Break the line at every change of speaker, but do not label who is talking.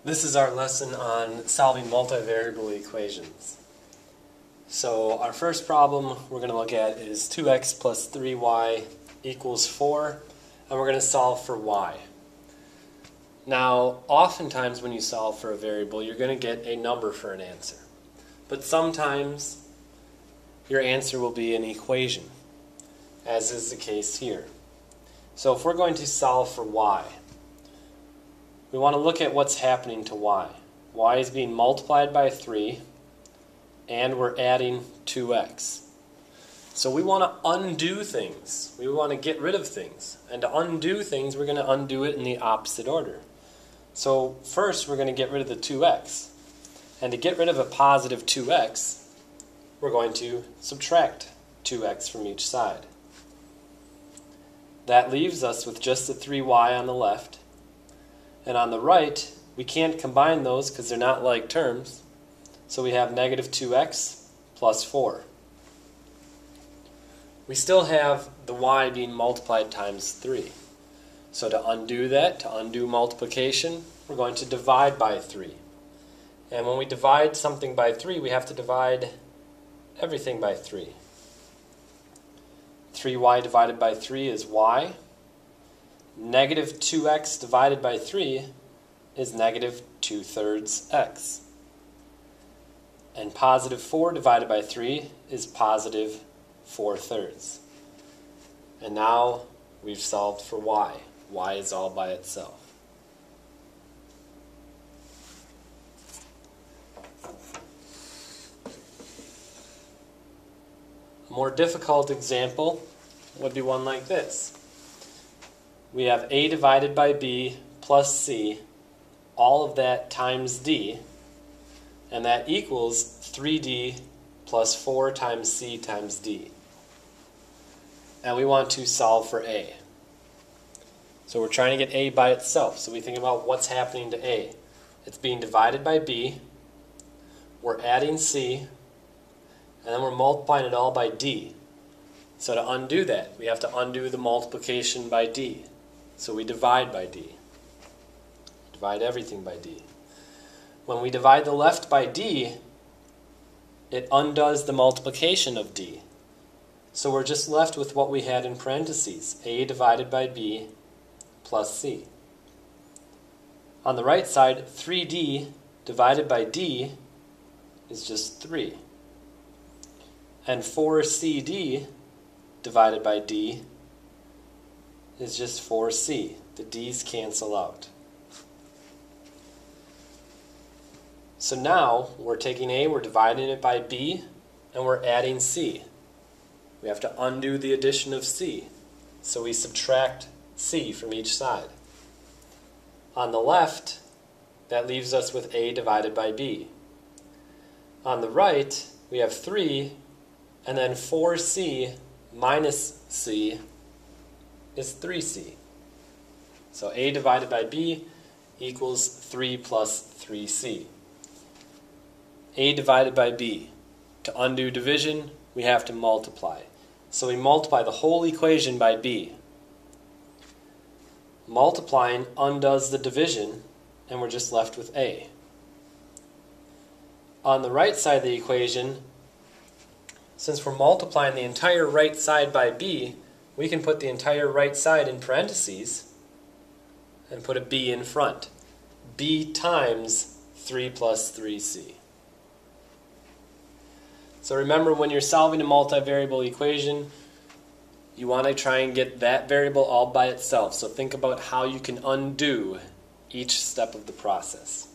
This is our lesson on solving multivariable equations. So our first problem we're going to look at is 2x plus 3y equals 4, and we're going to solve for y. Now, oftentimes when you solve for a variable, you're going to get a number for an answer. But sometimes your answer will be an equation, as is the case here. So if we're going to solve for y, we want to look at what's happening to y. Y is being multiplied by 3, and we're adding 2x. So we want to undo things. We want to get rid of things. And to undo things, we're going to undo it in the opposite order. So first, we're going to get rid of the 2x. And to get rid of a positive 2x, we're going to subtract 2x from each side. That leaves us with just the 3y on the left. And on the right, we can't combine those because they're not like terms. So we have negative 2x plus 4. We still have the y being multiplied times 3. So to undo that, to undo multiplication, we're going to divide by 3. And when we divide something by 3, we have to divide everything by 3. 3y divided by 3 is y. Negative 2x divided by 3 is negative 2/3 x. And positive 4 divided by 3 is positive 4/3. And now we've solved for y. Y is all by itself. A more difficult example would be one like this. We have a divided by b plus c, all of that times d, and that equals 3d plus 4 times c times d. And we want to solve for a. So we're trying to get a by itself. So we think about what's happening to a. It's being divided by b, we're adding c, and then we're multiplying it all by d. So to undo that, we have to undo the multiplication by d. So we divide by d. Divide everything by d. When we divide the left by d, it undoes the multiplication of d. So we're just left with what we had in parentheses, a divided by b plus c. On the right side, 3d divided by d is just 3. And 4cd divided by d is just 4c. The d's cancel out. So now we're taking a, we're dividing it by b, and we're adding c. We have to undo the addition of c. So we subtract c from each side. On the left, that leaves us with a divided by b. On the right, we have 3, and then 4c minus c is 3c. So a divided by b equals 3 plus 3c. A divided by b. To undo division, we have to multiply. So we multiply the whole equation by b. Multiplying undoes the division, and we're just left with a. On the right side of the equation, since we're multiplying the entire right side by b, we can put the entire right side in parentheses and put a b in front. b times 3 plus 3c. So remember, when you're solving a multivariable equation, you want to try and get that variable all by itself. So think about how you can undo each step of the process.